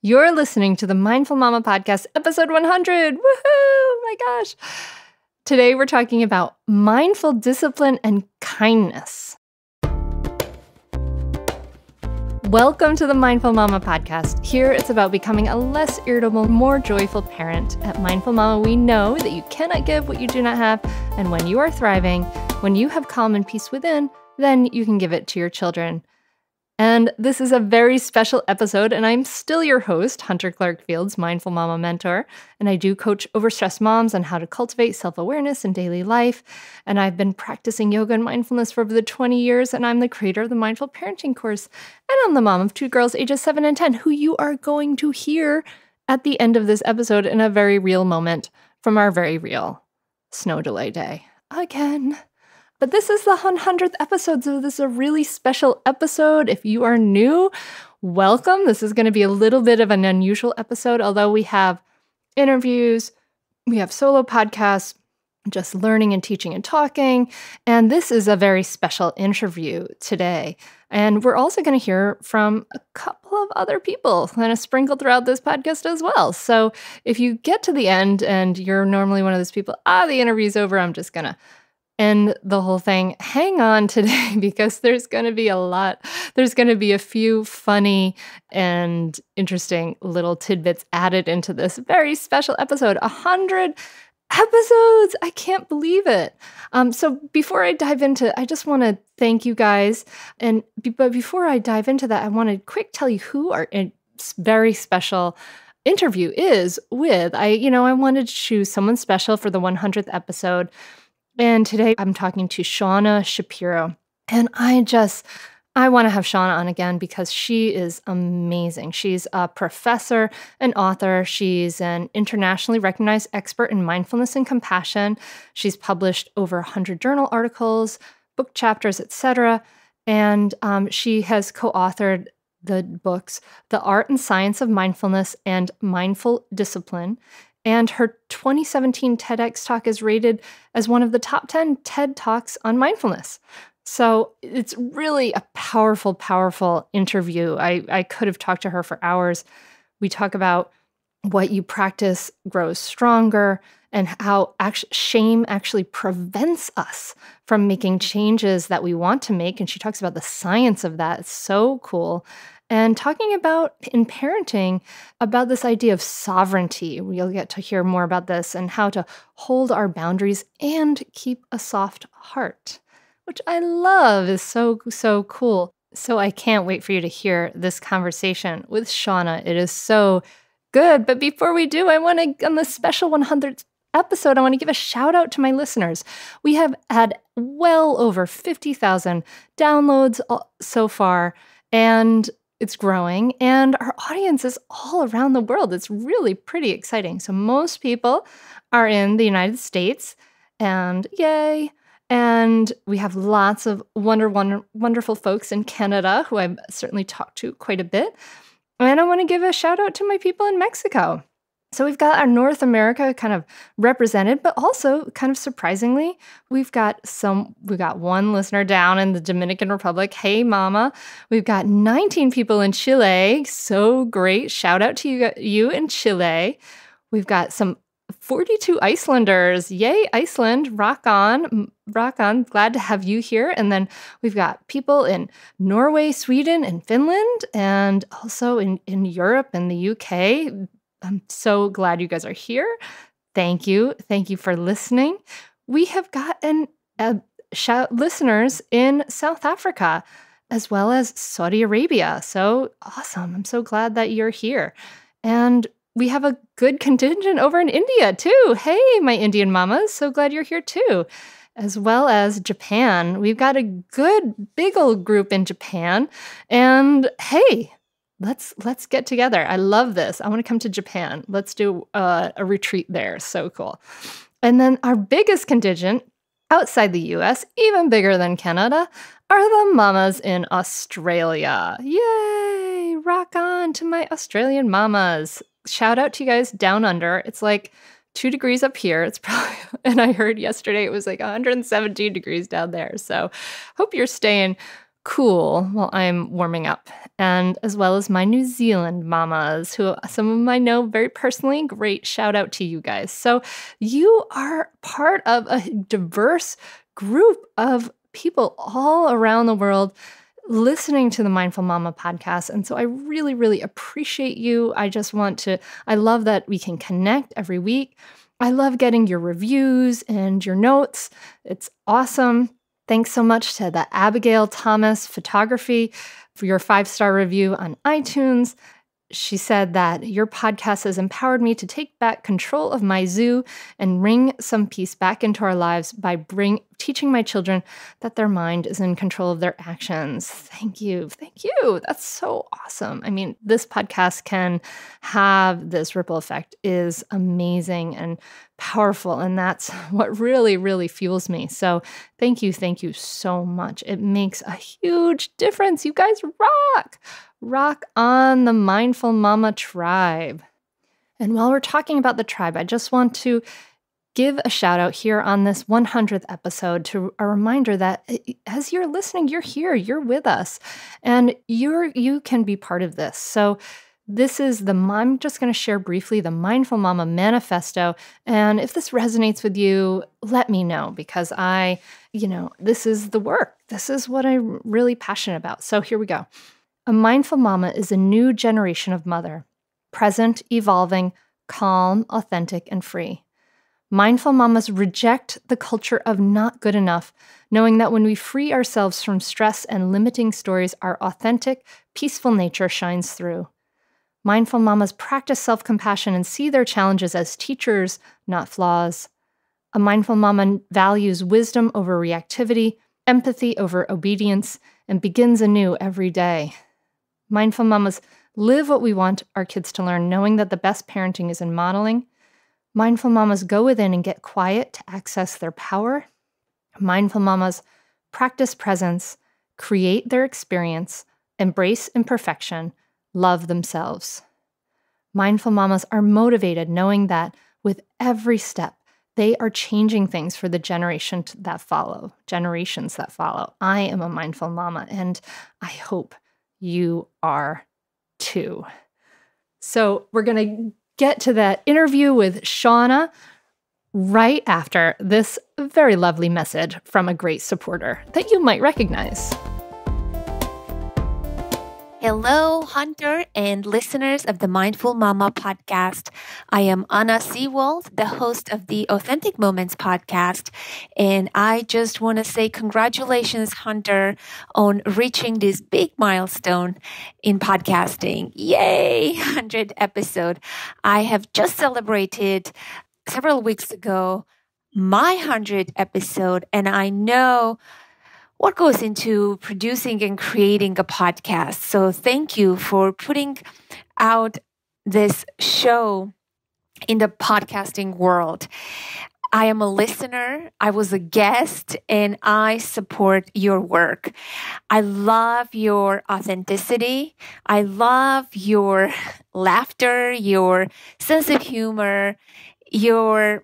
You're listening to the Mindful Mama Podcast, episode 100. Woohoo! Oh my gosh. Today we're talking about mindful discipline and kindness. Welcome to the Mindful Mama Podcast. Here it's about becoming a less irritable, more joyful parent. At Mindful Mama, we know that you cannot give what you do not have. And when you are thriving, when you have calm and peace within, then you can give it to your children. And this is a very special episode, and I'm still your host, Hunter Clarke-FIELDS, Mindful Mama Mentor, and I do coach overstressed moms on how to cultivate self-awareness in daily life, and I've been practicing yoga and mindfulness for over the 20 years, and I'm the creator of the Mindful Parenting course, and I'm the mom of two girls ages 7 and 10, who you are going to hear at the end of this episode in a very real moment from our very real snow delay day. Again. But this is the 100th episode, so this is a really special episode. If you are new, welcome. This is going to be a little bit of an unusual episode, although we have interviews, we have solo podcasts, just learning and teaching and talking, and this is a very special interview today. And we're also going to hear from a couple of other people kind of sprinkled throughout this podcast as well. So if you get to the end and you're normally one of those people, the interview's over, I'm just going to end the whole thing, hang on today because there's going to be a lot. There's going to be a few funny and interesting little tidbits added into this very special episode. 100 episodes! I can't believe it. So before I dive into, I just want to thank you guys. But before I dive into that, I want to quick tell you who our very special interview is with. I wanted to choose someone special for the 100th episode. And today I'm talking to Shauna Shapiro. And I want to have Shauna on again because she is amazing. She's a professor, an author. She's an internationally recognized expert in mindfulness and compassion. She's published over 100 journal articles, book chapters, etc. And she has co-authored the books, The Art and Science of Mindfulness and Mindful Discipline. And her 2017 TEDx talk is rated as one of the top 10 TED Talks on mindfulness. So it's really a powerful, powerful interview. I could have talked to her for hours. We talk about what you practice grows stronger and how shame actually prevents us from making changes that we want to make. And she talks about the science of that. It's so cool. And talking about, in parenting, about this idea of sovereignty. We'll get to hear more about this and how to hold our boundaries and keep a soft heart, which I love is so, so cool. So I can't wait for you to hear this conversation with Shauna. It is so good. But before we do, on this special 100th episode, I want to give a shout out to my listeners. We have had well over 50,000 downloads so far, and it's growing, and our audience is all around the world. It's really pretty exciting. So most people are in the United States, and yay! And we have lots of wonderful folks in Canada who I've certainly talked to quite a bit. And I want to give a shout out to my people in Mexico. So we've got our North America kind of represented, but also kind of surprisingly, we've got one listener down in the Dominican Republic. Hey, mama. We've got 19 people in Chile. So great. Shout out to you in Chile. We've got some 42 Icelanders. Yay, Iceland. Rock on. Rock on. Glad to have you here. And then we've got people in Norway, Sweden, and Finland, and also in Europe and the UK. I'm so glad you guys are here. Thank you. Thank you for listening. We have got listeners in South Africa as well as Saudi Arabia. So awesome. I'm so glad that you're here. And we have a good contingent over in India too. Hey, my Indian mamas. So glad you're here too. As well as Japan. We've got a good big old group in Japan. And hey, Let's get together. I love this. I want to come to Japan. Let's do a retreat there. So cool. And then our biggest contingent outside the US, even bigger than Canada, are the mamas in Australia. Yay! Rock on to my Australian mamas. Shout out to you guys down under. It's like 2 degrees up here. It's probably, and I heard yesterday it was like 117 degrees down there. So hope you're staying cool while I'm warming up, and as well as my New Zealand mamas, who some of them I know very personally. Great shout out to you guys. So you are part of a diverse group of people all around the world listening to the Mindful Mama podcast. And so I really, really appreciate you. I love that we can connect every week. I love getting your reviews and your notes. It's awesome. Thanks so much to the Abigail Thomas Photography for your 5-star review on iTunes. She said that your podcast has empowered me to take back control of my zoo and bring some peace back into our lives by teaching my children that their mind is in control of their actions. Thank you. Thank you. That's so awesome. I mean, this podcast can have this ripple effect is amazing and powerful. And that's what really, really fuels me. So thank you. Thank you so much. It makes a huge difference. You guys rock. Rock on the Mindful Mama tribe. And while we're talking about the tribe, I just want to give a shout out here on this 100th episode to a reminder that as you're listening, you're here, you're with us, and you can be part of this. So I'm just going to share briefly the Mindful Mama Manifesto. And if this resonates with you, let me know, because this is the work. This is what I'm really passionate about. So here we go. A mindful mama is a new generation of mother, present, evolving, calm, authentic, and free. Mindful mamas reject the culture of not good enough, knowing that when we free ourselves from stress and limiting stories, our authentic, peaceful nature shines through. Mindful mamas practice self-compassion and see their challenges as teachers, not flaws. A mindful mama values wisdom over reactivity, empathy over obedience, and begins anew every day. Mindful mamas live what we want our kids to learn, knowing that the best parenting is in modeling. Mindful mamas go within and get quiet to access their power. Mindful mamas practice presence, create their experience, embrace imperfection, love themselves. Mindful mamas are motivated, knowing that with every step, they are changing things for the generations that follow. I am a mindful mama, and I hope you are too. So we're going to get to that interview with Shauna right after this very lovely message from a great supporter that you might recognize. Hello, Hunter and listeners of the Mindful Mama podcast. I am Anna Seewald, the host of the Authentic Moments podcast, and I just want to say congratulations, Hunter, on reaching this big milestone in podcasting. Yay, 100th episode. I have just celebrated several weeks ago my 100th episode, and I know what goes into producing and creating a podcast. So thank you for putting out this show in the podcasting world. I am a listener, I was a guest, and I support your work. I love your authenticity. I love your laughter, your sense of humor, your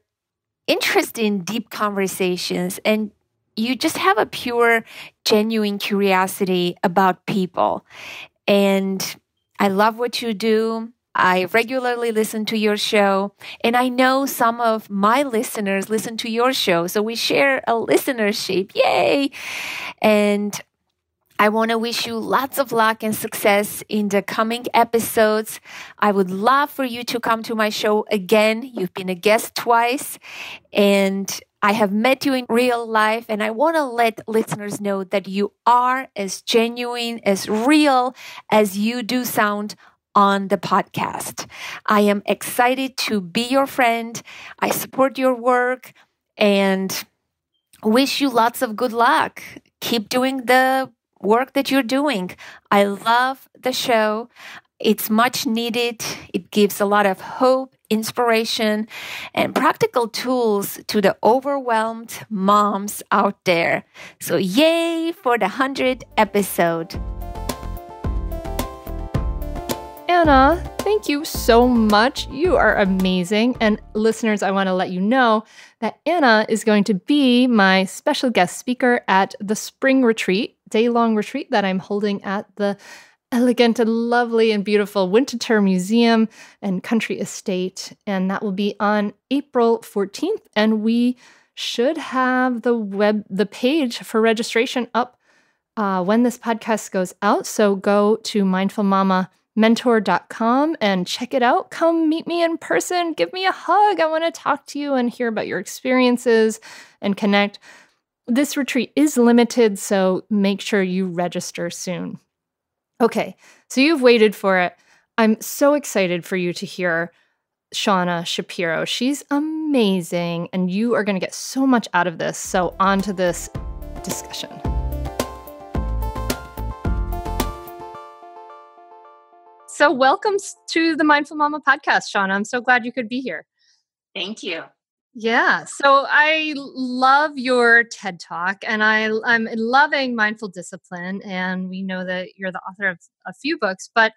interest in deep conversations, and you just have a pure, genuine curiosity about people. And I love what you do. I regularly listen to your show, and I know some of my listeners listen to your show. So we share a listenership. Yay! And I want to wish you lots of luck and success in the coming episodes. I would love for you to come to my show again. You've been a guest twice, and I have met you in real life, and I want to let listeners know that you are as genuine, as real as you do sound on the podcast. I am excited to be your friend. I support your work and wish you lots of good luck. Keep doing the work that you're doing. I love the show. It's much needed. It gives a lot of hope, inspiration, and practical tools to the overwhelmed moms out there. So yay for the 100th episode. Anna, thank you so much. You are amazing. And listeners, I want to let you know that Anna is going to be my special guest speaker at the spring retreat day-long retreat that I'm holding at the elegant and lovely and beautiful Winterthur Museum and Country Estate. And that will be on April 14th. And we should have the page for registration up when this podcast goes out. So go to mindfulmamamentor.com and check it out. Come meet me in person. Give me a hug. I want to talk to you and hear about your experiences and connect. This retreat is limited, so make sure you register soon. Okay, so you've waited for it. I'm so excited for you to hear Shauna Shapiro. She's amazing, and you are going to get so much out of this. So on to this discussion. So welcome to the Mindful Mama podcast, Shauna. I'm so glad you could be here. Thank you. Yeah. So I love your TED Talk, and I'm loving mindful discipline. And we know that you're the author of a few books, but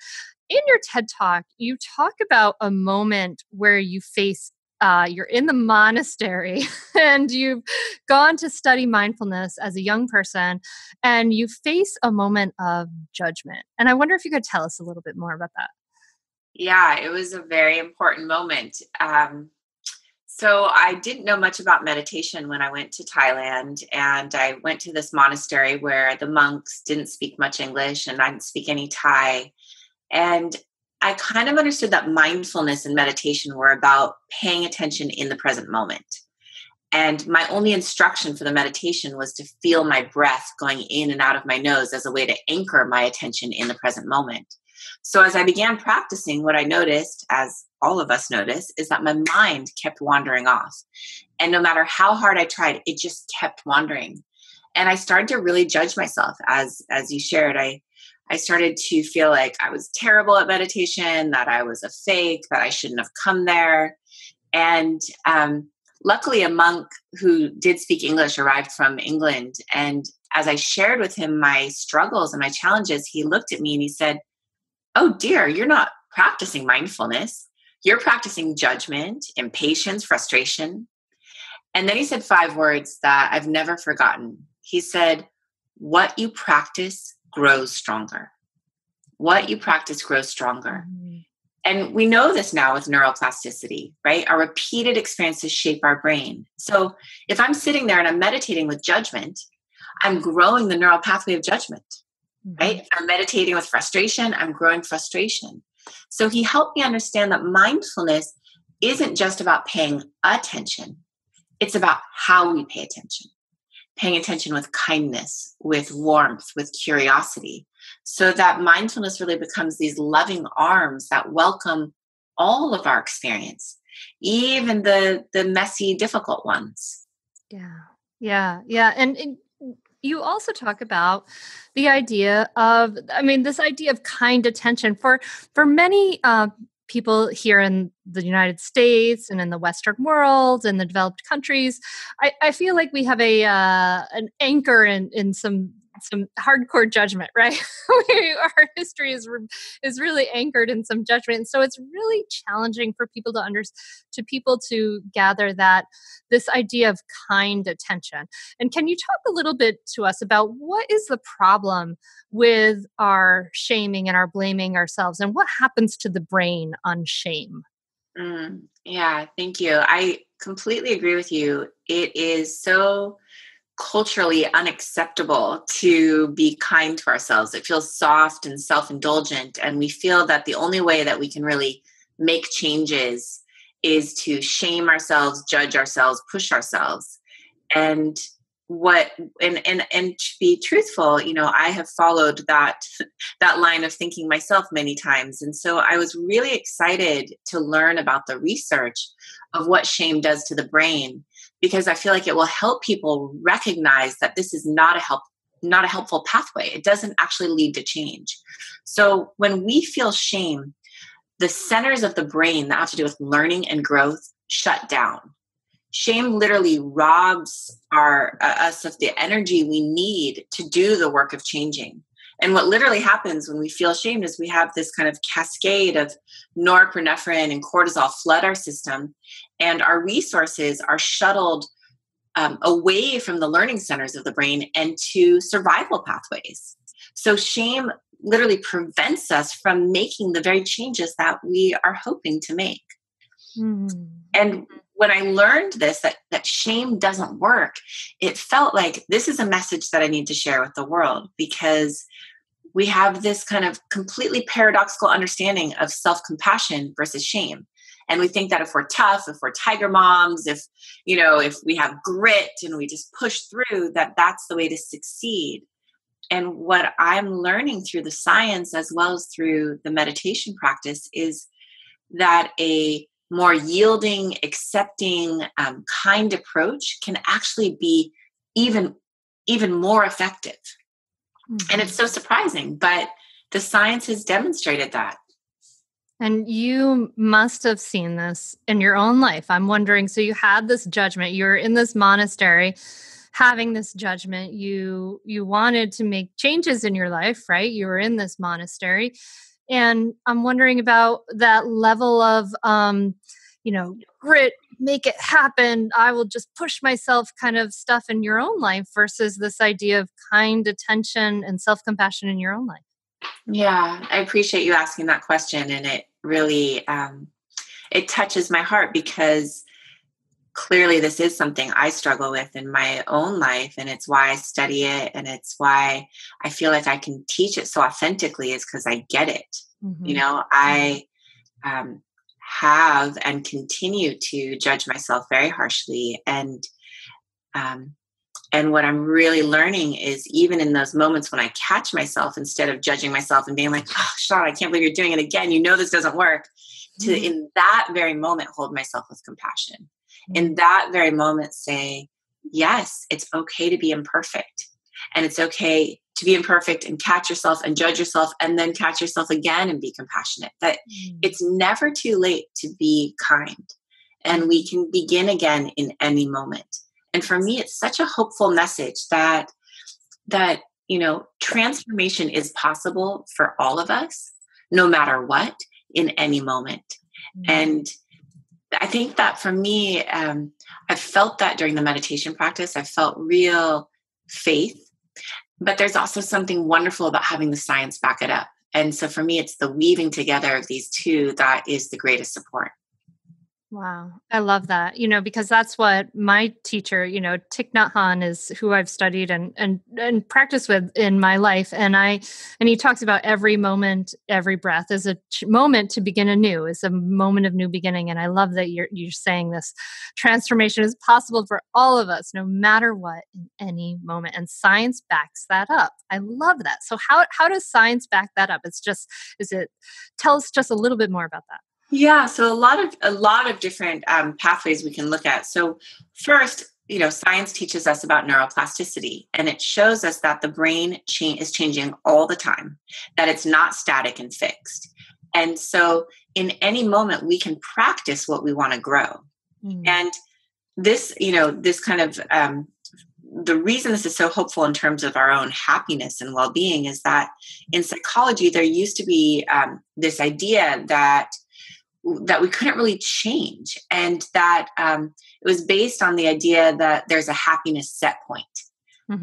in your TED Talk, you talk about a moment where you face, you're in the monastery and you've gone to study mindfulness as a young person, and you face a moment of judgment. And I wonder if you could tell us a little bit more about that. Yeah, it was a very important moment. So I didn't know much about meditation when I went to Thailand, and I went to this monastery where the monks didn't speak much English and I didn't speak any Thai. And I kind of understood that mindfulness and meditation were about paying attention in the present moment. And my only instruction for the meditation was to feel my breath going in and out of my nose as a way to anchor my attention in the present moment. So as I began practicing, what I noticed, as all of us notice, is that my mind kept wandering off. And no matter how hard I tried, it just kept wandering. And I started to really judge myself. As you shared, I started to feel like I was terrible at meditation, that I was a fake, that I shouldn't have come there. And luckily, a monk who did speak English arrived from England. And as I shared with him my struggles and my challenges, he looked at me and he said, "Oh dear, you're not practicing mindfulness. You're practicing judgment, impatience, frustration." And then he said 5 words that I've never forgotten. He said, "What you practice grows stronger. What you practice grows stronger." Mm-hmm. And we know this now with neuroplasticity, right? Our repeated experiences shape our brain. So if I'm sitting there and I'm meditating with judgment, I'm growing the neural pathway of judgment. Right? If I'm meditating with frustration, I'm growing frustration. So he helped me understand that mindfulness isn't just about paying attention. It's about how we pay attention. Paying attention with kindness, with warmth, with curiosity. So that mindfulness really becomes these loving arms that welcome all of our experience, even the messy, difficult ones. Yeah. And you also talk about the idea of, this idea of kind attention for many people here in the United States and in the Western world and the developed countries. I feel like we have an anchor in some hardcore judgment, right? Our history is really anchored in some judgment. And so it's really challenging for people to gather that this idea of kind attention. And can you talk a little bit to us about what is the problem with our shaming and our blaming ourselves, and what happens to the brain on shame? Yeah, thank you. I completely agree with you. It is so culturally unacceptable to be kind to ourselves. It feels soft and self-indulgent, and we feel that the only way that we can really make changes is to shame ourselves, judge ourselves, push ourselves. And to be truthful, I have followed that line of thinking myself many times. And so I was really excited to learn about the research of what shame does to the brain, because I feel like it will help people recognize that this is not a helpful pathway. It doesn't actually lead to change. So when we feel shame, the centers of the brain that have to do with learning and growth shut down. Shame literally robs us of the energy we need to do the work of changing. And what literally happens when we feel shamed is we have this kind of cascade of norepinephrine and cortisol flood our system, and our resources are shuttled away from the learning centers of the brain and to survival pathways. So shame literally prevents us from making the very changes that we are hoping to make. And when I learned this, that shame doesn't work, it felt like this is a message that I need to share with the world, because we have this kind of completely paradoxical understanding of self-compassion versus shame. And we think that if we're tough, if we're tiger moms, if we have grit and we just push through, that's the way to succeed. And what I'm learning through the science as well as through the meditation practice is that a more yielding, accepting, kind approach can actually be even more effective. And it's so surprising, but the science has demonstrated that. And you must have seen this in your own life. I'm wondering, so you had this judgment, you're in this monastery having this judgment, you wanted to make changes in your life, right? You were in this monastery. And I'm wondering about that level of, grit, make it happen, I will just push myself kind of stuff in your own life versus this idea of kind attention and self-compassion in your own life. Yeah, I appreciate you asking that question. And it really, it touches my heart, because clearly this is something I struggle with in my own life. And it's why I study it. And it's why I feel like I can teach it so authentically, is because I get it. I have and continue to judge myself very harshly. And what I'm really learning is, even in those moments when I catch myself, instead of judging myself and being like, oh, Shauna, I can't believe you're doing it again, this doesn't work, to in that very moment hold myself with compassion. In that very moment say, yes, it's okay to be imperfect. And it's okay to be imperfect and catch yourself and judge yourself and then catch yourself again and be compassionate. That it's never too late to be kind. And we can begin again in any moment. And for me, it's such a hopeful message that transformation is possible for all of us, no matter what, in any moment. And I think that for me, I felt that during the meditation practice. I felt real faith, but there's also something wonderful about having the science back it up. And so for me, it's the weaving together of these two that is the greatest support. Wow. I love that, because that's what my teacher, Thich Nhat Hanh is who I've studied and practiced with in my life. And he talks about every moment, every breath is a moment to begin anew, is a moment of new beginning. And I love that you're saying this transformation is possible for all of us, no matter what, in any moment. And science backs that up. I love that. So how does science back that up? Tell us just a little bit more about that. Yeah, so a lot of different pathways we can look at. So first, science teaches us about neuroplasticity, and it shows us that the brain is changing all the time, that it's not static and fixed. And so in any moment, we can practice what we want to grow. And this, this kind of, the reason this is so hopeful in terms of our own happiness and well-being is that in psychology, there used to be this idea that we couldn't really change, and that it was based on the idea that there's a happiness set point.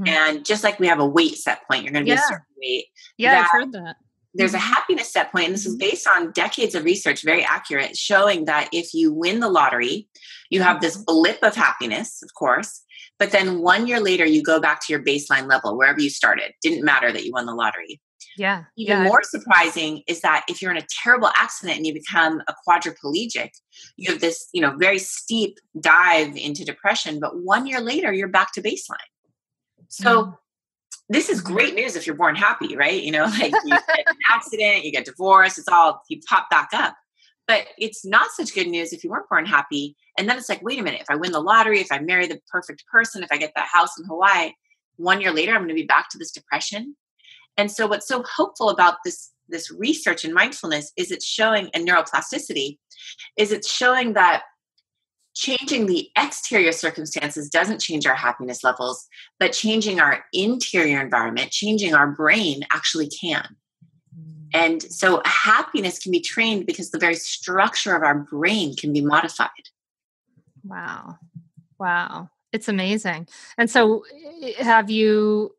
And just like we have a weight set point, you're going to be a certain weight. Yeah, I've heard that. There's a happiness set point, and this is based on decades of research, very accurate, showing that if you win the lottery, you have this blip of happiness, of course, but then 1 year later, you go back to your baseline level, wherever you started. Didn't matter that you won the lottery. Yeah. Even more surprising is that if you're in a terrible accident and you become a quadriplegic, you have this, very steep dive into depression, but 1 year later, you're back to baseline. So this is great news if you're born happy, right? Like you get an accident, you get divorced, you pop back up. But it's not such good news if you weren't born happy. And then it's like, wait a minute, if I win the lottery, if I marry the perfect person, if I get that house in Hawaii, 1 year later, I'm going to be back to this depression. And so what's so hopeful about this research in mindfulness is it's showing, and neuroplasticity, is it's showing that changing the exterior circumstances doesn't change our happiness levels, but changing our interior environment, changing our brain actually can. And so happiness can be trained because the very structure of our brain can be modified. Wow. It's amazing. And so have you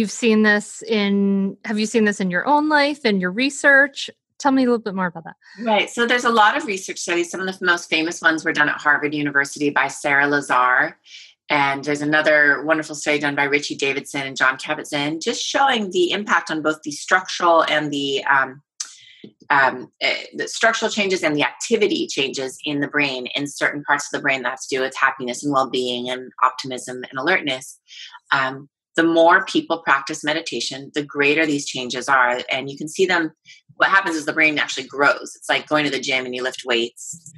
seen this in your own life and your research? Tell me a little bit more about that. Right. So there's a lot of research studies. Some of the most famous ones were done at Harvard University by Sarah Lazar. And there's another wonderful study done by Richie Davidson and John Kabat-Zinn, just showing the impact on both the structural and the structural changes and the activity changes in the brain, in certain parts of the brain that have to do with happiness and well-being and optimism and alertness. The more people practice meditation, the greater these changes are. And you can see them. What happens is the brain actually grows. It's like going to the gym and you lift weights.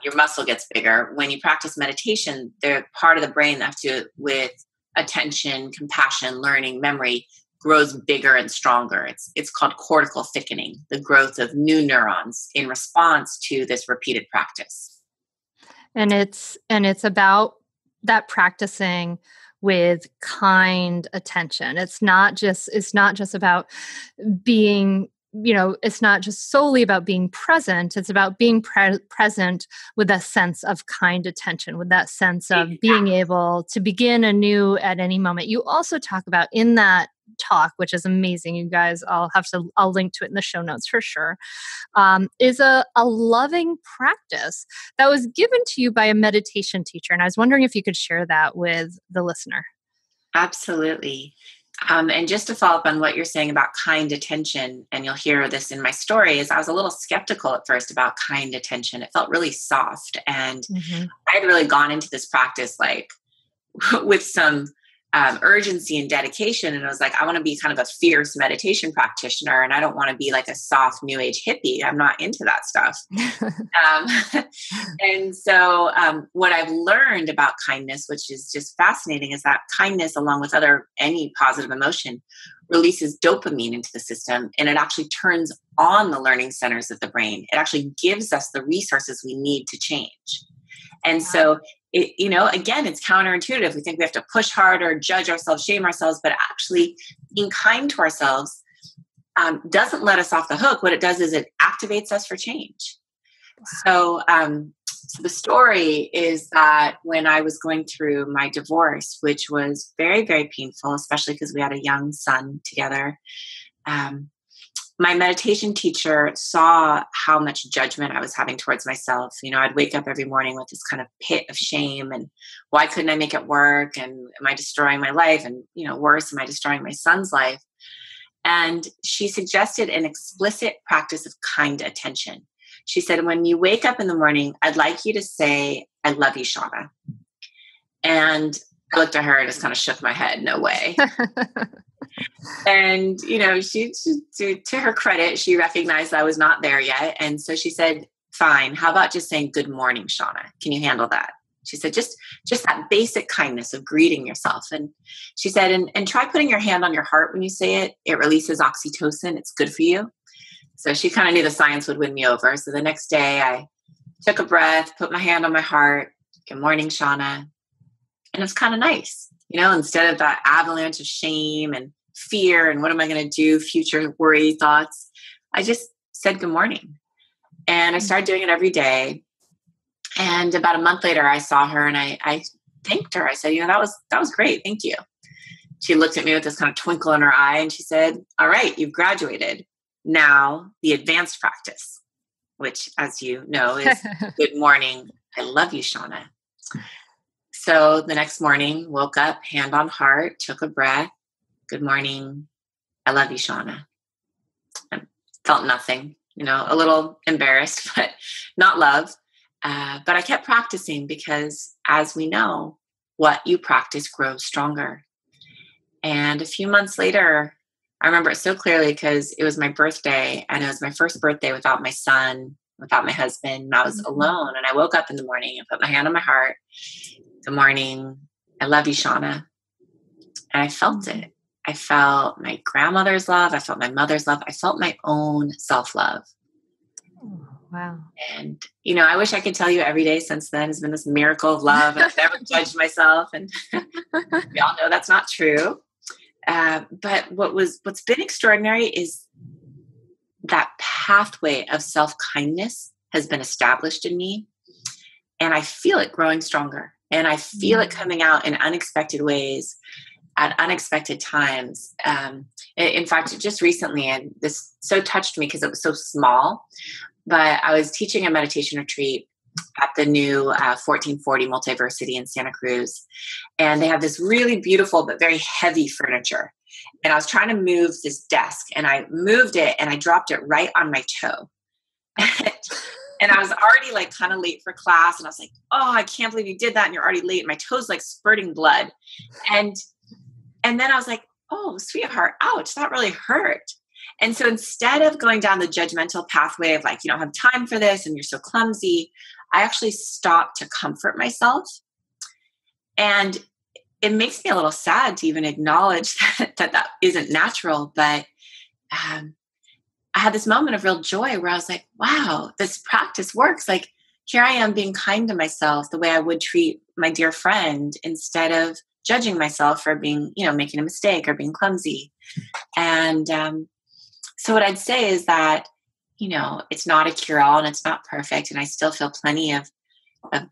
Your muscle gets bigger. When you practice meditation, the part of the brain that has to do with attention, compassion, learning, memory grows bigger and stronger. It's called cortical thickening, the growth of new neurons in response to this repeated practice. And it's about that practicing with kind attention. It's not just about being, it's not just solely about being present. It's about being present with a sense of kind attention, with that sense of being able to begin anew at any moment. You also talk about in that talk, which is amazing. You guys, I'll link to it in the show notes for sure, is a loving practice that was given to you by a meditation teacher. And I was wondering if you could share that with the listener. Absolutely. And just to follow up on what you're saying about kind attention, and you'll hear this in my story, is I was a little skeptical at first about kind attention. It felt really soft. And I had really gone into this practice like with some urgency and dedication. And I was like, I want to be kind of a fierce meditation practitioner. And I don't want to be like a soft new age hippie. I'm not into that stuff. And so what I've learned about kindness, which is just fascinating, is that kindness, along with any positive emotion, releases dopamine into the system. And it actually turns on the learning centers of the brain. It actually gives us the resources we need to change. And so again, it's counterintuitive. We think we have to push harder, judge ourselves, shame ourselves, but actually being kind to ourselves doesn't let us off the hook. What it does is it activates us for change. Wow. So the story is that when I was going through my divorce, which was very, very painful, especially because we had a young son together, my meditation teacher saw how much judgment I was having towards myself. I'd wake up every morning with this kind of pit of shame and why couldn't I make it work? And am I destroying my life? And, worse, am I destroying my son's life? And she suggested an explicit practice of kind attention. She said, when you wake up in the morning, I'd like you to say, I love you, Shauna. And I looked at her and just kind of shook my head. No way. And, she, to her credit, she recognized I was not there yet. And so she said, fine, how about just saying, good morning, Shauna? Can you handle that? She said, just that basic kindness of greeting yourself. And she said, and try putting your hand on your heart when you say it. It releases oxytocin. It's good for you. So she kind of knew the science would win me over. So the next day I took a breath, put my hand on my heart. Good morning, Shauna. And it was kind of nice, instead of that avalanche of shame and fear and what am I going to do, future worry thoughts. I just said good morning. And I started doing it every day. And about a month later, I saw her and I thanked her. I said, that was great. Thank you. She looked at me with this kind of twinkle in her eye and she said, all right, you've graduated. Now the advanced practice, which, as you know, is good morning. I love you, Shauna. So the next morning, woke up, hand on heart, took a breath. Good morning. I love you, Shauna. I felt nothing, a little embarrassed, but not love. But I kept practicing because, as we know, what you practice grows stronger. And a few months later, I remember it so clearly because it was my birthday and it was my first birthday without my son, without my husband. And I was alone. And I woke up in the morning and put my hand on my heart. Good morning. I love you, Shauna. And I felt it. I felt my grandmother's love. I felt my mother's love. I felt my own self-love. Oh, wow. And, I wish I could tell you every day since then has been this miracle of love. And I've never judged myself. And we all know that's not true. But what's been extraordinary is that pathway of self-kindness has been established in me. And I feel it growing stronger. And I feel it coming out in unexpected ways at unexpected times. In fact, just recently, and this so touched me because it was so small, but I was teaching a meditation retreat at the new 1440 Multiversity in Santa Cruz. And they have this really beautiful but very heavy furniture. And I was trying to move this desk, and I moved it and I dropped it right on my toe. And I was already like kind of late for class. And I was like, oh, I can't believe you did that. And you're already late. My toe's like spurting blood. And then I was like, oh, sweetheart, ouch, that really hurt. And so instead of going down the judgmental pathway of like, you don't have time for this and you're so clumsy, I actually stopped to comfort myself. And it makes me a little sad to even acknowledge that isn't natural. But I had this moment of real joy where I was like, wow, this practice works. Like, here I am being kind to myself the way I would treat my dear friend, instead of judging myself for being, making a mistake or being clumsy. And so what I'd say is that, it's not a cure-all and it's not perfect. And I still feel plenty of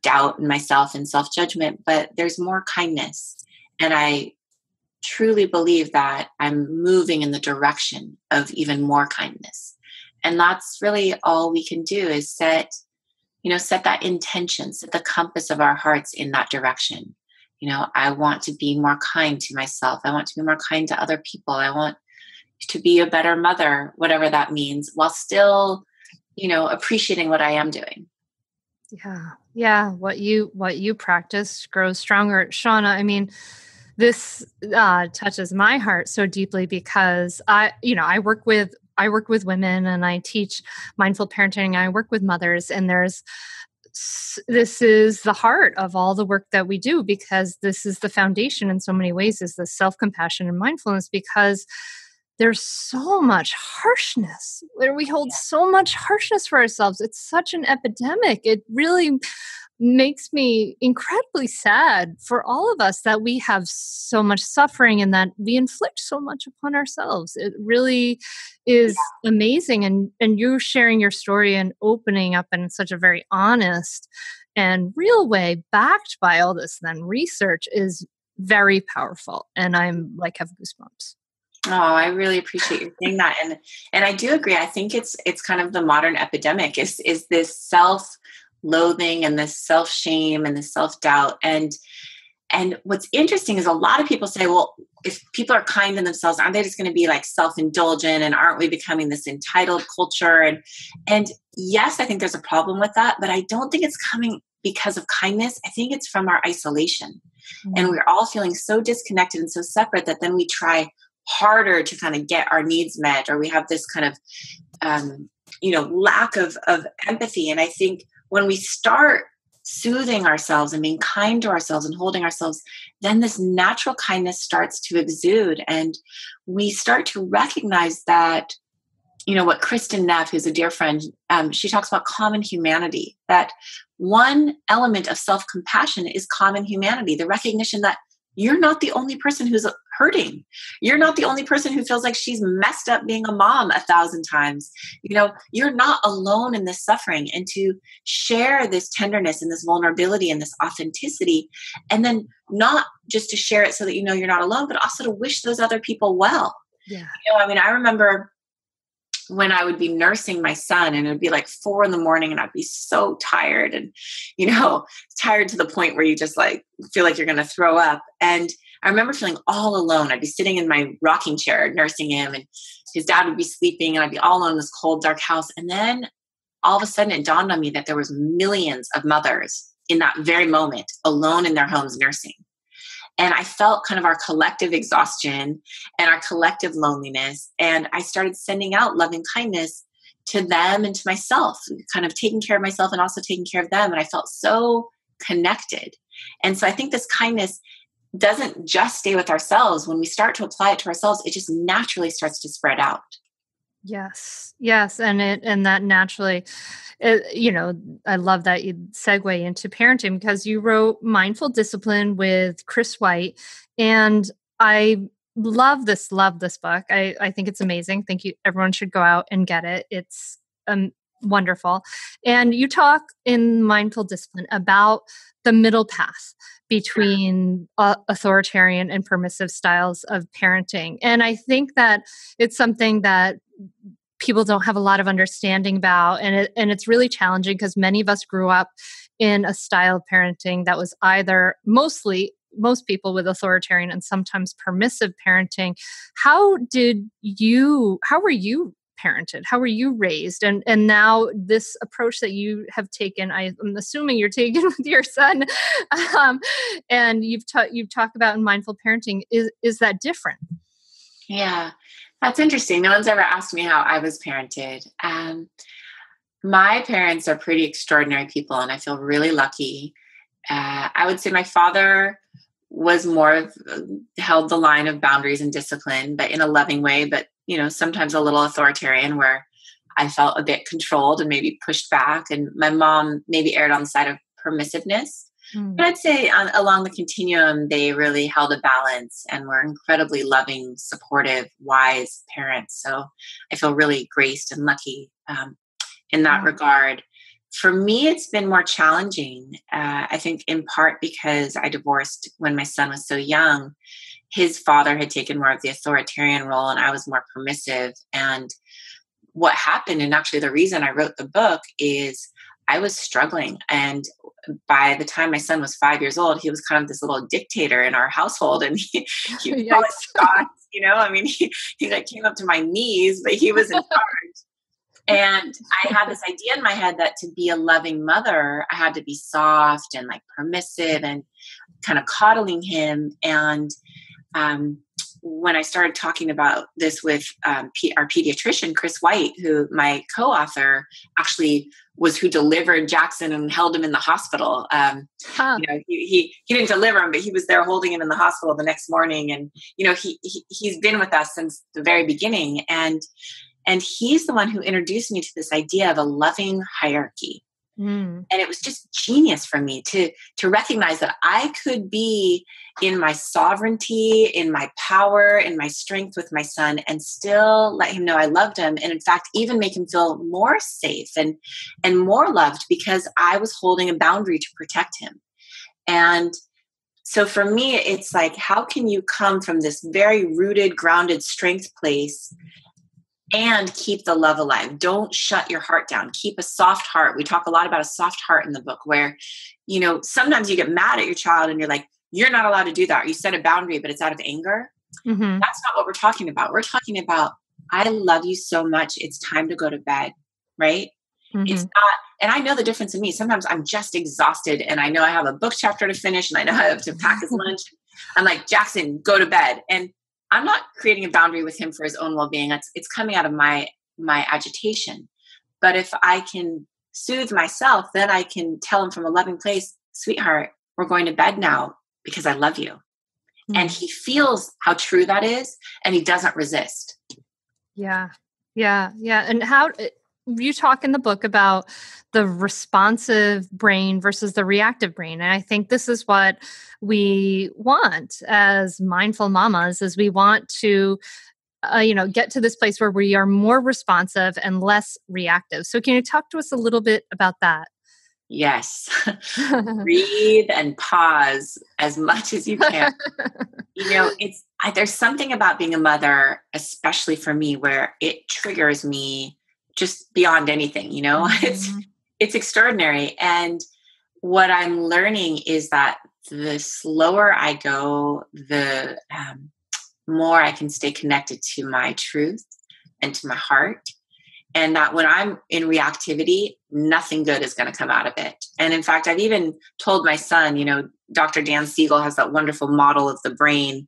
doubt in myself and self-judgment, but there's more kindness. And I truly believe that I'm moving in the direction of even more kindness. And that's really all we can do, is set that intention, set the compass of our hearts in that direction. I want to be more kind to myself. I want to be more kind to other people. I want to be a better mother, whatever that means, while still, appreciating what I am doing. Yeah. Yeah. What you practice grows stronger. Shauna, I mean, this touches my heart so deeply, because I work with women and I teach mindful parenting. I work with mothers, and this is the heart of all the work that we do, because this is the foundation in so many ways, is the self-compassion and mindfulness, because there's so much harshness where we hold so much harshness for ourselves. It's such an epidemic. It really makes me incredibly sad for all of us that we have so much suffering and that we inflict so much upon ourselves. It really is amazing. And you sharing your story and opening up in such a very honest and real way, backed by all this then research, is very powerful. And I'm like, have goosebumps. Oh, I really appreciate you saying that. And I do agree. I think it's kind of the modern epidemic is this self-loathing and this self-shame and this self-doubt. And what's interesting is a lot of people say, well, if people are kind to themselves, aren't they just going to be like self-indulgent, and aren't we becoming this entitled culture? And yes, I think there's a problem with that, but I don't think it's coming because of kindness. I think it's from our isolation. Mm-hmm. And we're all feeling so disconnected and so separate that then we try harder to kind of get our needs met, or we have this kind of, lack of empathy. And I think when we start soothing ourselves and being kind to ourselves and holding ourselves, then this natural kindness starts to exude. And we start to recognize that, what Kristen Neff, who's a dear friend, she talks about common humanity, that one element of self-compassion is common humanity, the recognition that you're not the only person who's hurting. You're not the only person who feels like she's messed up being a mom 1,000 times. You're not alone in this suffering, and to share this tenderness and this vulnerability and this authenticity, and then not just to share it so that you're not alone, but also to wish those other people well. Yeah. I remember when I would be nursing my son, and it would be like 4 a.m, and I'd be so tired and, tired to the point where you just like feel like you're going to throw up. And I remember feeling all alone. I'd be sitting in my rocking chair nursing him, and his dad would be sleeping, and I'd be all alone in this cold, dark house. And then all of a sudden it dawned on me that there was millions of mothers in that very moment alone in their homes nursing. And I felt kind of our collective exhaustion and our collective loneliness. And I started sending out loving kindness to them and to myself, kind of taking care of myself and also taking care of them. And I felt so connected. And so I think this kindness doesn't just stay with ourselves. When we start to apply it to ourselves, it just naturally starts to spread out. Yes. And that naturally, I love that you segue into parenting, because you wrote Mindful Discipline with Chris White. And I love this book. I think it's amazing. Think everyone should go out and get it. It's Wonderful. And you talk in Mindful Discipline about the middle path between authoritarian and permissive styles of parenting. And I think that it's something that people don't have a lot of understanding about. And it's really challenging because many of us grew up in a style of parenting that was either most people with authoritarian and sometimes permissive parenting. How were you parented? How were you raised? And now this approach that you have taken, I'm assuming you're taking with your son, and you've talked about in mindful parenting, is that different? Yeah, that's interesting. No one's ever asked me how I was parented. My parents are pretty extraordinary people, and I feel really lucky. I would say my father was held the line of boundaries and discipline, but in a loving way, but sometimes a little authoritarian, where I felt a bit controlled and maybe pushed back. And my mom maybe erred on the side of permissiveness. But I'd say along the continuum, they really held a balance and were incredibly loving, supportive, wise parents. So I feel really graced and lucky in that regard. For me, it's been more challenging, I think in part because I divorced when my son was so young. His father had taken more of the authoritarian role and I was more permissive. And what happened, and actually the reason I wrote the book, is I was struggling. And by the time my son was 5 years old, he was kind of this little dictator in our household. And he called shots, he like came up to my knees, but he was in charge. And I had this idea in my head that to be a loving mother, I had to be soft and like permissive and kind of coddling him. And when I started talking about this with our pediatrician, Chris White, who my co-author actually was, who delivered Jackson and held him in the hospital. He didn't deliver him, but he was there holding him in the hospital the next morning. And, he's been with us since the very beginning. And he's the one who introduced me to this idea of a loving hierarchy. And it was just genius for me to recognize that I could be in my sovereignty, in my power, in my strength with my son, and still let him know I loved him. And in fact, even make him feel more safe and more loved because I was holding a boundary to protect him. And so for me, it's like, how can you come from this very rooted, grounded strength place and keep the love alive? Don't shut your heart down. Keep a soft heart. We talk a lot about a soft heart in the book where, sometimes you get mad at your child and you're like, you're not allowed to do that. Or you set a boundary, but it's out of anger. Mm-hmm. That's not what we're talking about. We're talking about, I love you so much. It's time to go to bed, right? Mm-hmm. It's not, and I know the difference in me. Sometimes I'm just exhausted and I know I have a book chapter to finish and I know I have to pack his lunch. I'm like, Jackson, go to bed. And I'm not creating a boundary with him for his own well-being. It's coming out of my agitation. But if I can soothe myself, then I can tell him from a loving place, sweetheart, we're going to bed now because I love you. Mm-hmm. And he feels how true that is, and he doesn't resist. Yeah. And how you talk in the book about the responsive brain versus the reactive brain. And I think this is what we want as mindful mamas, is we want to, get to this place where we are more responsive and less reactive. So can you talk to us a little bit about that? Yes. Breathe and pause as much as you can. There's something about being a mother, especially for me, where it triggers me just beyond anything, mm-hmm. It's extraordinary. And what I'm learning is that the slower I go, the more I can stay connected to my truth and to my heart. And that when I'm in reactivity, nothing good is going to come out of it. And in fact, I've even told my son, Dr. Dan Siegel has that wonderful model of the brain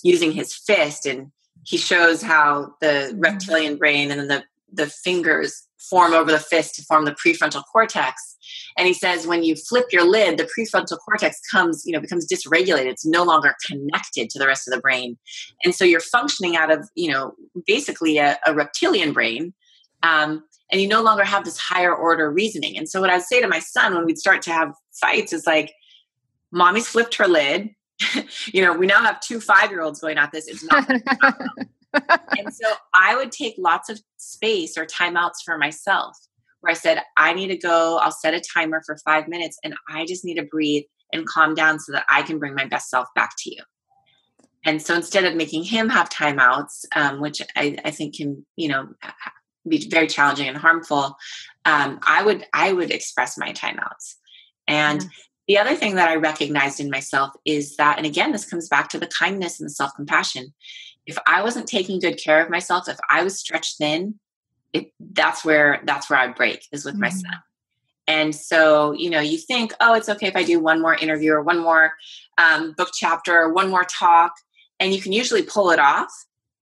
using his fist. And he shows how the reptilian brain and then the fingers form over the fist to form the prefrontal cortex. And he says, when you flip your lid, the prefrontal cortex becomes dysregulated. It's no longer connected to the rest of the brain. And so you're functioning out of, basically a reptilian brain. And you no longer have this higher order reasoning. And so what I would say to my son when we'd start to have fights is like, mommy's flipped her lid. We now have 2 5-year-olds going at this. It's not going to happen. And so I would take lots of space or timeouts for myself where I said, I need to go. I'll set a timer for 5 minutes and I just need to breathe and calm down so that I can bring my best self back to you. And so instead of making him have timeouts, which I think can, be very challenging and harmful, I would express my timeouts. And the other thing that I recognized in myself is that, and again, this comes back to the kindness and the self-compassion. If I wasn't taking good care of myself, if I was stretched thin, that's where I'd break, is with my son. And so, you think, oh, it's okay if I do one more interview or one more book chapter or one more talk, and you can usually pull it off.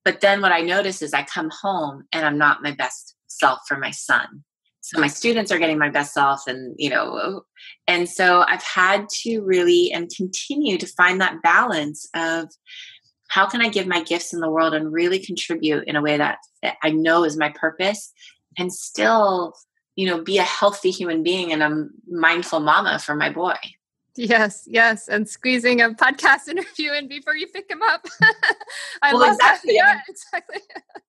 But then what I notice is I come home and I'm not my best self for my son. So my students are getting my best self, and so I've had to really and continue to find that balance of how can I give my gifts in the world and really contribute in a way that I know is my purpose, and still, be a healthy human being and a mindful mama for my boy. Yes. And squeezing a podcast interview in before you pick him up. I love exactly. That. Yeah, exactly.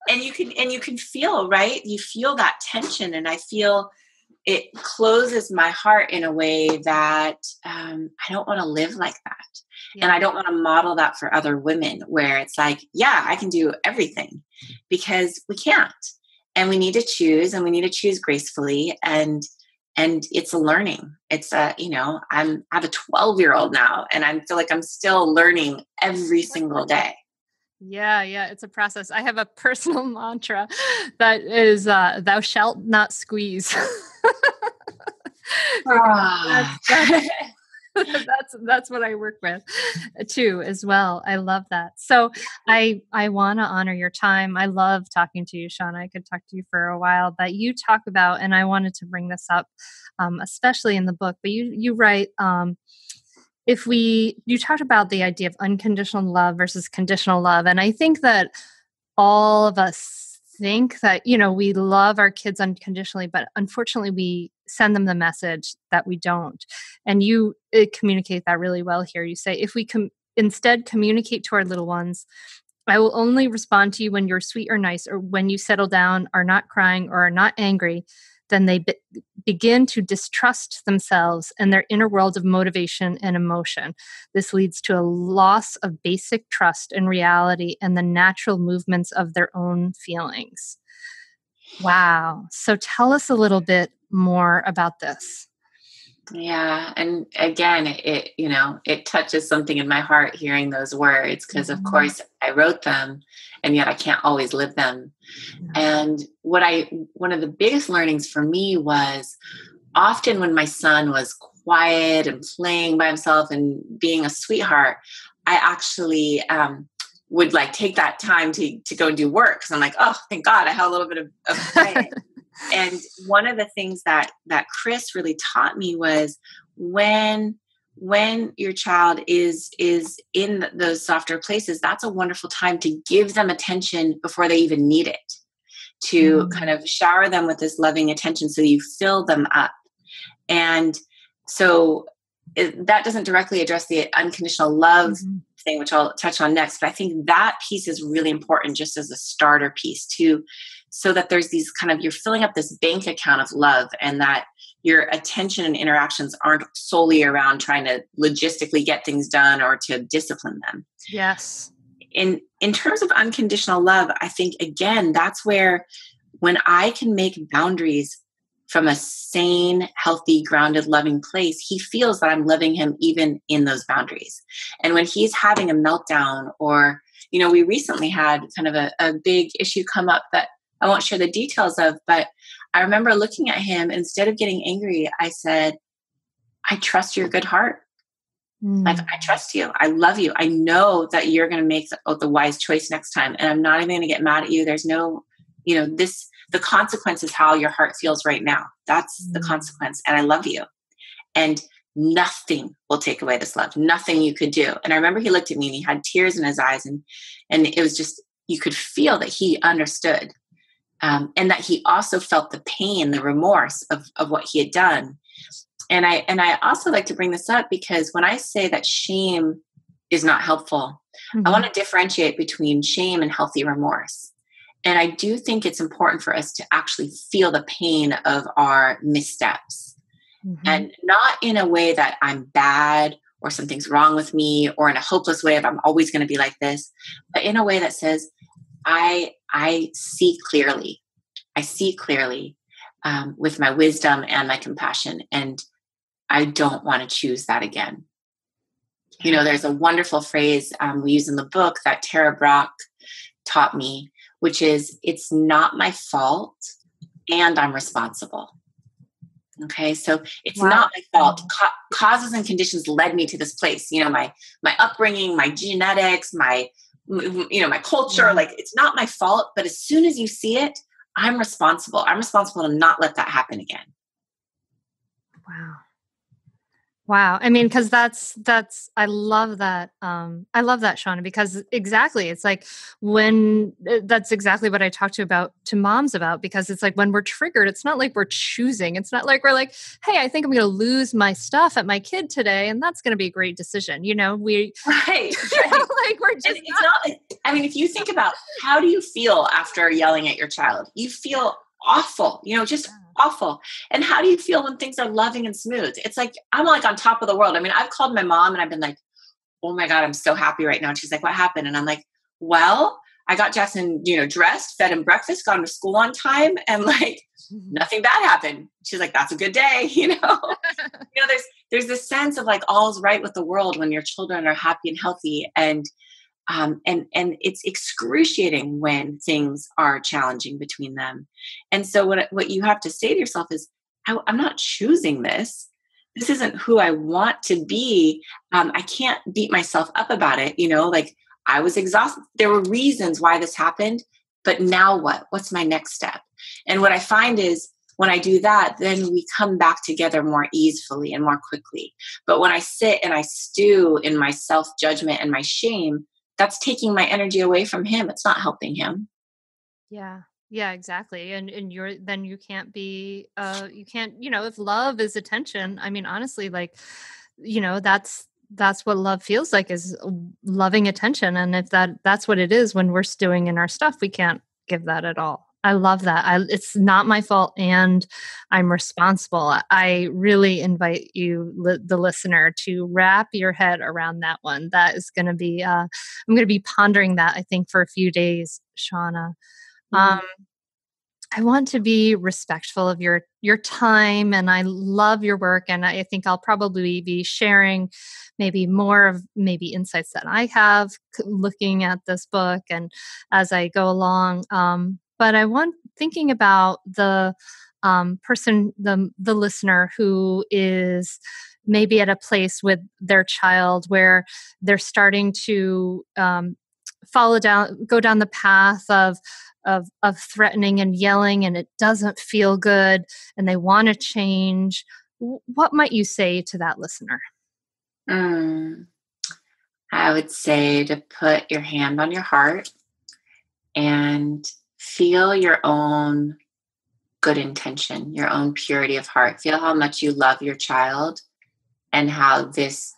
And you can feel, right? You feel that tension, and I feel it closes my heart in a way that I don't want to live like that. Yeah. And I don't want to model that for other women, where it's like, yeah, I can do everything, because we can't. And we need to choose, and we need to choose gracefully. And it's a learning. It's I have a 12-year-old now, and I feel like I'm still learning every single day. Yeah. It's a process. I have a personal mantra that is, thou shalt not squeeze. That's what I work with too, as well. I love that. So I want to honor your time. I love talking to you, Shauna. I could talk to you for a while, but you talk about, and I wanted to bring this up, especially in the book, but you write, you talked about the idea of unconditional love versus conditional love. And I think that all of us think that, we love our kids unconditionally, but unfortunately we send them the message that we don't. And you communicate that really well here. You say, if we instead communicate to our little ones, I will only respond to you when you're sweet or nice, or when you settle down, are not crying, or are not angry, then they begin to distrust themselves and their inner world of motivation and emotion. This leads to a loss of basic trust in reality and the natural movements of their own feelings. Wow. So tell us a little bit more about this. Yeah. And again, it touches something in my heart hearing those words, because of course I wrote them, and yet I can't always live them. And one of the biggest learnings for me was, often when my son was quiet and playing by himself and being a sweetheart, I actually would take that time to go and do work. Because I'm like, oh, thank God I had a little bit of play. And one of the things that Chris really taught me was, when your child is in those softer places, that's a wonderful time to give them attention before they even need it, to kind of shower them with this loving attention so you fill them up. And so that doesn't directly address the unconditional love thing, which I'll touch on next. But I think that piece is really important, just as a starter piece too, so that there's these you're filling up this bank account of love, and that your attention and interactions aren't solely around trying to logistically get things done or to discipline them. Yes. In terms of unconditional love, I think, again, that's where, when I can make boundaries from a sane, healthy, grounded, loving place, he feels that I'm loving him even in those boundaries. And when he's having a meltdown, or, we recently had kind of a big issue come up that I won't share the details of, but I remember looking at him, instead of getting angry, I said, I trust your good heart. I trust you. I love you. I know that you're going to make the wise choice next time. And I'm not even going to get mad at you. There's no, the consequence is how your heart feels right now. That's the consequence. And I love you. And nothing will take away this love. Nothing you could do. And I remember he looked at me and he had tears in his eyes, and it was just, you could feel that he understood. And that he also felt the pain, the remorse of what he had done. And I also like to bring this up, because when I say that shame is not helpful, I want to differentiate between shame and healthy remorse. And I do think it's important for us to actually feel the pain of our missteps, and not in a way that I'm bad or something's wrong with me, or in a hopeless way of I'm always going to be like this, but in a way that says, I see clearly. I see clearly with my wisdom and my compassion, and I don't want to choose that again. You know, there's a wonderful phrase we use in the book that Tara Brach taught me, which is, it's not my fault and I'm responsible. Okay, so it's not my fault. Causes and conditions led me to this place. You know, my upbringing, my genetics, my culture. Like, it's not my fault. But as soon as you see it, I'm responsible. I'm responsible to not let that happen again. Wow. I mean, because that's, I love that. I love that, Shauna, because exactly. It's like that's exactly what I talk to moms about, because it's like when we're triggered, it's not like we're choosing. It's not like we're like, hey, I think I'm going to lose my stuff at my kid today, and that's going to be a great decision. You know, right. Like we're just, it's not like, I mean, if you think about, how do you feel after yelling at your child? You feel awful, just awful. And how do you feel when things are loving and smooth? It's like, I'm like on top of the world. I mean, I've called my mom and I've been like, oh my God, I'm so happy right now. And she's like, what happened? And I'm like, well, I got Jackson, dressed, fed him breakfast, got him to school on time, and like nothing bad happened. She's like, that's a good day. There's this sense of like all's right with the world when your children are happy and healthy. And it's excruciating when things are challenging between them. And so what you have to say to yourself is, I'm not choosing this. This isn't who I want to be. I can't beat myself up about it. Like, I was exhausted. There were reasons why this happened, but now what? What's my next step? And what I find is, when I do that, then we come back together more easily and more quickly. But when I sit and I stew in my self-judgment and my shame, that's taking my energy away from him. It's not helping him. Yeah, exactly. And you can't be, you can't, if love is attention, I mean, honestly, like, that's what love feels like, is loving attention. And if that's what it is, when we're stewing in our stuff, we can't give that at all. I love that. It's not my fault and I'm responsible. I really invite you, the listener, to wrap your head around that one. That is going to be, I'm going to be pondering that, I think, for a few days, Shauna. I want to be respectful of your time, and I love your work, and I think I'll probably be sharing maybe more of insights that I have looking at this book and as I go along. But I want, thinking about the person, the listener who is maybe at a place with their child where they're starting to go down the path of threatening and yelling, and it doesn't feel good, and they want to change. What might you say to that listener? I would say to put your hand on your heart and feel your own good intention, your own purity of heart. Feel how much you love your child, and how this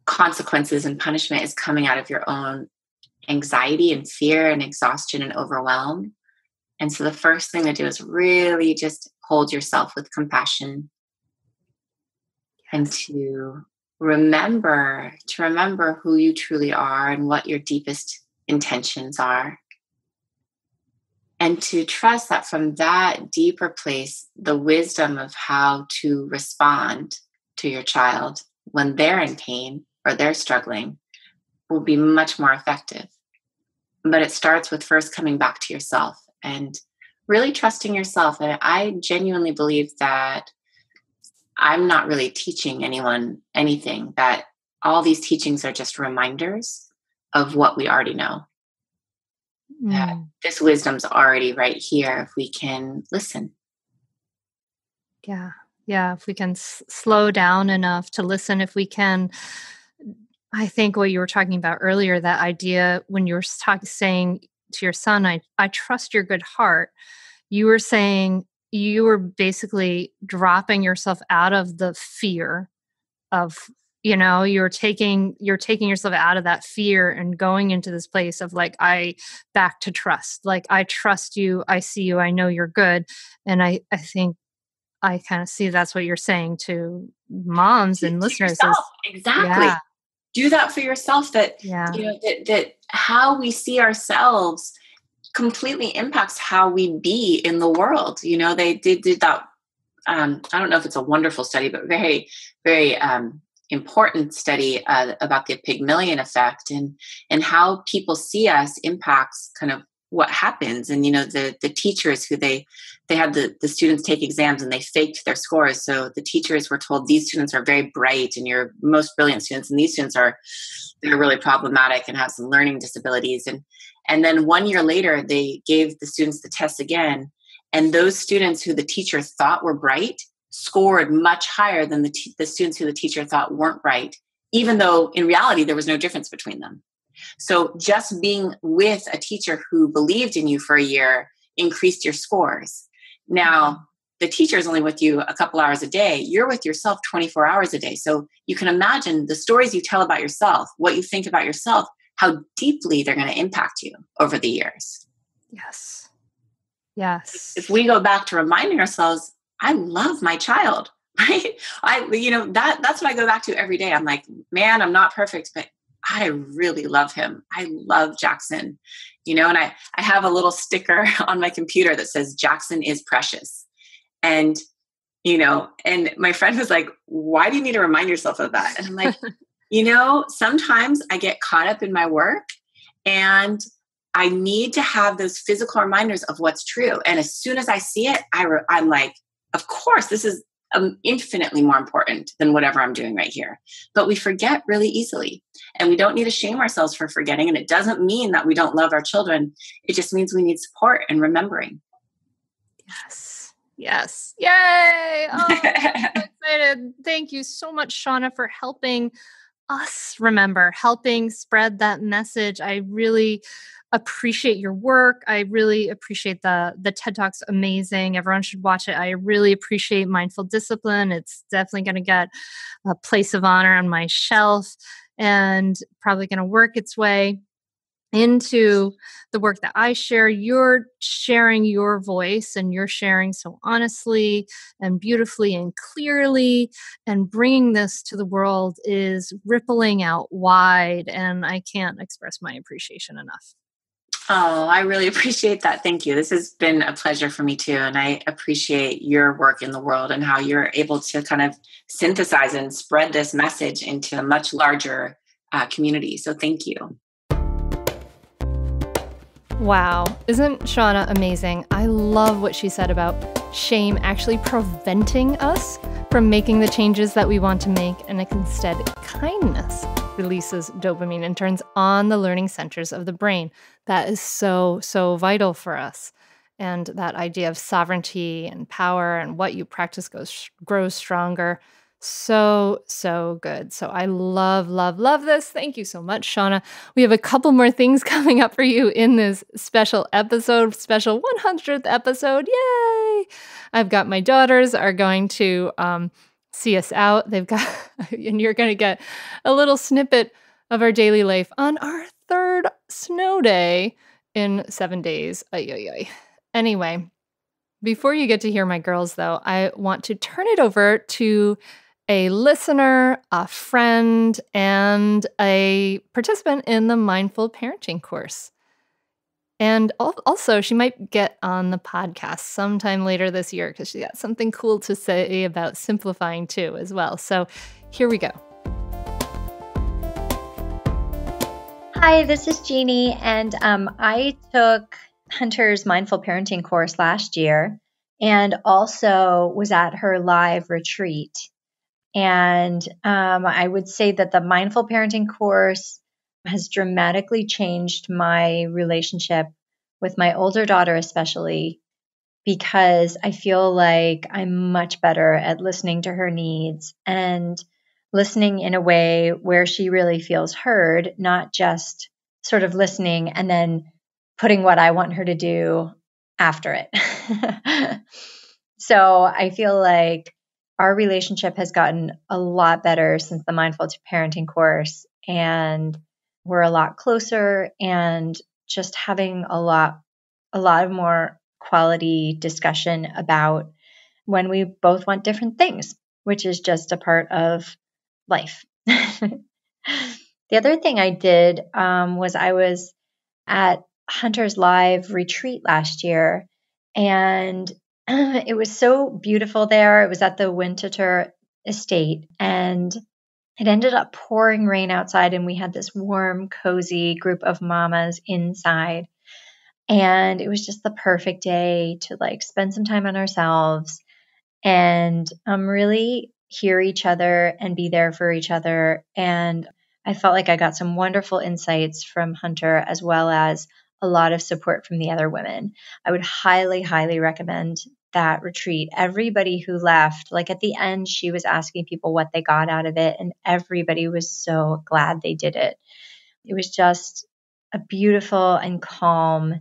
consequences and punishment is coming out of your own anxiety and fear and exhaustion and overwhelm. And so the first thing to do is really just hold yourself with compassion, and to remember who you truly are and what your deepest intentions are. And to trust that from that deeper place, the wisdom of how to respond to your child when they're in pain or they're struggling will be much more effective. But it starts with first coming back to yourself and really trusting yourself. And I genuinely believe that I'm not really teaching anyone anything, that all these teachings are just reminders of what we already know. That this wisdom's already right here if we can listen. Yeah. If we can slow down enough to listen, if we can. I think what you were talking about earlier, that idea when you were saying to your son, I trust your good heart. You were saying, you were basically dropping yourself out of the fear of you're taking yourself out of that fear and going into this place of like, back to trust. Like, I trust you. I see you. I know you're good. And I think I kind of see that's what you're saying to moms and To listeners is, yourself. Exactly. yeah, Do that for yourself, that, yeah, that how we see ourselves completely impacts how we be in the world. They did that. I don't know if it's a wonderful study, but very, very important study about the Pygmalion effect, and how people see us impacts kind of what happens. And the teachers who they had the students take exams, and they faked their scores. So the teachers were told, these students are very bright and you're most brilliant students, and these students they're really problematic and have some learning disabilities. And then 1 year later, they gave the students the test again. And those students who the teacher thought were bright scored much higher than the students who the teacher thought weren't bright, even though in reality there was no difference between them. So just being with a teacher who believed in you for a year increased your scores. Now, the teacher is only with you a couple hours a day. You're with yourself 24 hours a day. So you can imagine the stories you tell about yourself, what you think about yourself, how deeply they're going to impact you over the years. yes, yes. If we go back to reminding ourselves, I love my child, right? That's what I go back to every day. I'm like, man, I'm not perfect, but I really love him. I love Jackson, and I have a little sticker on my computer that says Jackson is precious. And, and my friend was like, why do you need to remind yourself of that? And I'm like, sometimes I get caught up in my work and I need to have those physical reminders of what's true. And as soon as I see it, I'm like, of course, this is infinitely more important than whatever I'm doing right here. But we forget really easily, and we don't need to shame ourselves for forgetting. And it doesn't mean that we don't love our children. It just means we need support and remembering. Yes. Yes. Yay. Oh, I'm so excited. Thank you so much, Shauna, for helping us remember, helping spread that message. I really appreciate your work. I really appreciate the TED Talk's amazing. Everyone should watch it. I really appreciate Mindful Discipline. It's definitely going to get a place of honor on my shelf and probably going to work its way into the work that I share. You're sharing your voice, and you're sharing so honestly and beautifully and clearly, and bringing this to the world is rippling out wide, and I can't express my appreciation enough. Oh, I really appreciate that. Thank you. This has been a pleasure for me too. And I appreciate your work in the world and how you're able to kind of synthesize and spread this message into a much larger community. So thank you. Wow. Isn't Shauna amazing? I love what she said about shame actually preventing us from making the changes that we want to make, and instead kindness releases dopamine and turns on the learning centers of the brain. That is so, so vital for us. And that idea of sovereignty and power and what you practice grows stronger. So, so good. So I love, love, love this. Thank you so much, Shauna. We have a couple more things coming up for you in this special episode, special 100th episode. Yay! I've got my daughters are going to see us out. They've got, and you're going to get a little snippet of our daily life on our third snow day in 7 days. Ay, ay, ay. Anyway, before you get to hear my girls, though, I want to turn it over to a listener, a friend, and a participant in the Mindful Parenting course. And also, she might get on the podcast sometime later this year because she got something cool to say about simplifying too as well. So here we go. Hi, this is Jeannie, and I took Hunter's Mindful Parenting course last year and also was at her live retreat. And I would say that the Mindful Parenting course has dramatically changed my relationship with my older daughter, especially because I feel like I'm much better at listening to her needs and listening in a way where she really feels heard, not just sort of listening and then putting what I want her to do after it. So I feel like our relationship has gotten a lot better since the Mindful Parenting course, and we're a lot closer and just having a lot of more quality discussion about when we both want different things, which is just a part of life. The other thing I did was I was at Hunter's Live retreat last year, and it was so beautiful there. It was at the Winterthur estate, and it ended up pouring rain outside, and we had this warm, cozy group of mamas inside. And it was just the perfect day to like spend some time on ourselves and really hear each other and be there for each other. And I felt like I got some wonderful insights from Hunter, as well as a lot of support from the other women. I would highly, highly recommend that retreat. Everybody who left, like at the end, she was asking people what they got out of it, and everybody was so glad they did it. It was just a beautiful and calm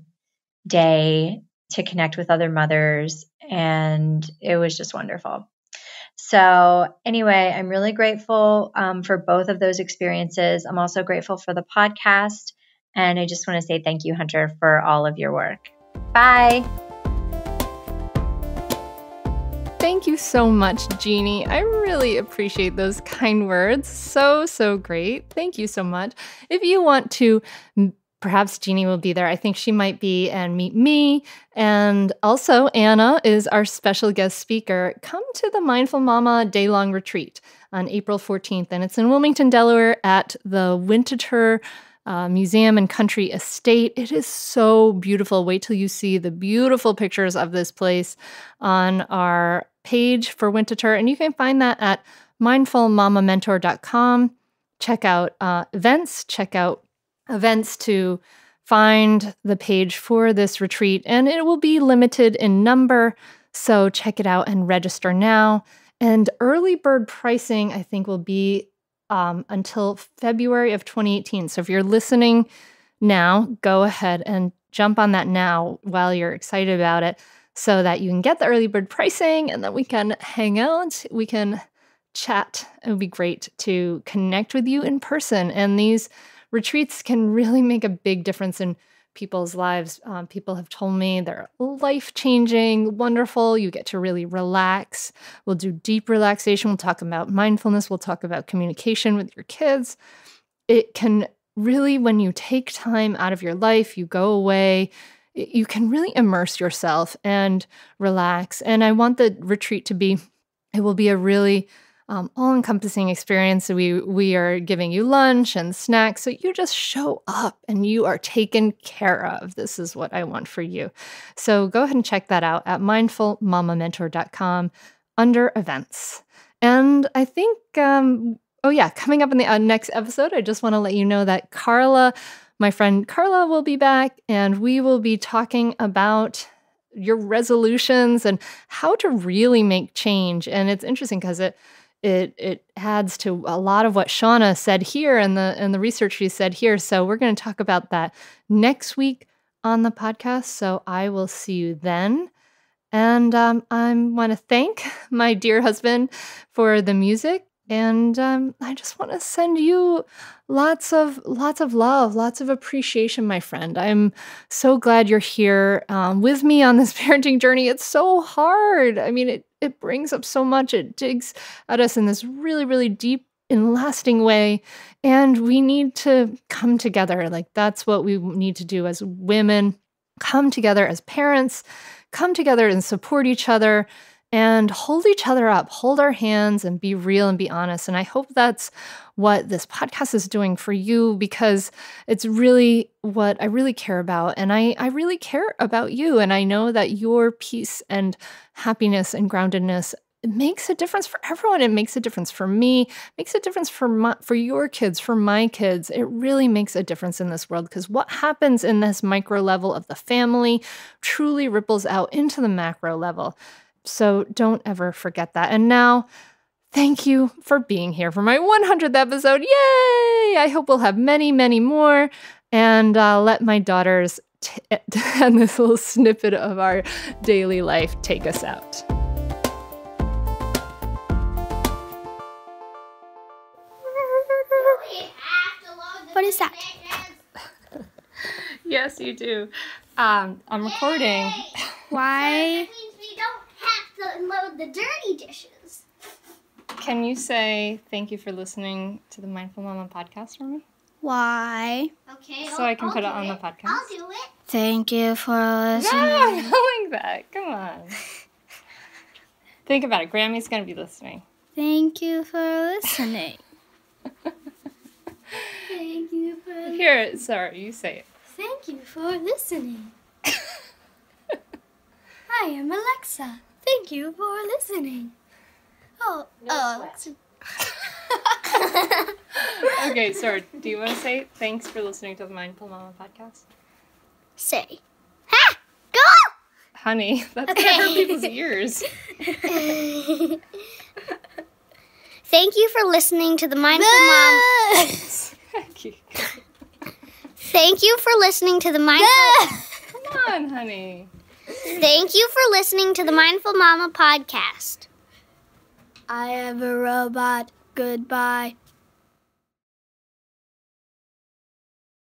day to connect with other mothers, and it was just wonderful. So anyway, I'm really grateful for both of those experiences. I'm also grateful for the podcast, and I just want to say thank you, Hunter, for all of your work. Bye. Thank you so much, Jeannie. I really appreciate those kind words. So great. Thank you so much. If you want to, perhaps Jeannie will be there. I think she might be, and meet me. And also Anna is our special guest speaker. Come to the Mindful Mama Day-Long Retreat on April 14th. And it's in Wilmington, Delaware at the Winterthur Museum and Country Estate. It is so beautiful. Wait till you see the beautiful pictures of this place on our page for Winterthur. And you can find that at mindfulmamamentor.com. Check out events to find the page for this retreat. And it will be limited in number, so check it out and register now. And early bird pricing, I think, will be until February of 2018. So if you're listening now, go ahead and jump on that now while you're excited about it, so that you can get the early bird pricing and then we can hang out, we can chat. It would be great to connect with you in person. And these retreats can really make a big difference in people's lives. People have told me they're life-changing, wonderful. You get to really relax. We'll do deep relaxation. We'll talk about mindfulness. We'll talk about communication with your kids. It can really, when you take time out of your life, you go away, you can really immerse yourself and relax. And I want the retreat to be, it will be a really all-encompassing experience. We are giving you lunch and snacks, so you just show up and you are taken care of. This is what I want for you. So go ahead and check that out at mindfulmamamentor.com under events. And I think, coming up in the next episode, I just want to let you know that Carla, my friend Carla, will be back, and we will be talking about your resolutions and how to really make change. And it's interesting because it adds to a lot of what Shauna said here and the research she said here. So we're going to talk about that next week on the podcast. So I will see you then. And I want to thank my dear husband for the music. And I just want to send you lots of love, lots of appreciation, my friend. I'm so glad you're here with me on this parenting journey. It's so hard. I mean, it brings up so much. It digs at us in this really, really deep and lasting way. And we need to come together. Like, that's what we need to do as women. Come together as parents, come together and support each other and hold each other up, hold our hands and be real and be honest. And I hope that's what this podcast is doing for you, because it's really what I really care about. And I really care about you. And I know that your peace and happiness and groundedness, it makes a difference for everyone. It makes a difference for me, makes a difference for your kids, for my kids. It really makes a difference in this world, because what happens in this micro level of the family truly ripples out into the macro level. So don't ever forget that. And now, thank you for being here for my 100th episode. Yay! I hope we'll have many, many more. And let my daughters and this little snippet of our daily life take us out. What is that? Yes, you do. I'm recording. Why? That means we don't have to unload the dirty dishes. Can you say thank you for listening to the Mindful Mama podcast for me? Why? Okay. So I can put it on the podcast? I'll do it. Thank you for listening. No, I don't like that. Come on. Think about it. Grammy's going to be listening. Thank you for listening. Thank you for Here, sorry, you say it. Thank you for listening. I am Alexa. Thank you for listening. Alexa. Okay, sorry. Do you want to say thanks for listening to the Mindful Mama podcast? Say. Ha! Go! Honey, that's going to hurt people's ears. Thank you for listening to the Mindful Mom. Thank you for listening to the Mindful. Come on, honey. Thank you for listening to the Mindful Mama podcast. I am a robot. Goodbye.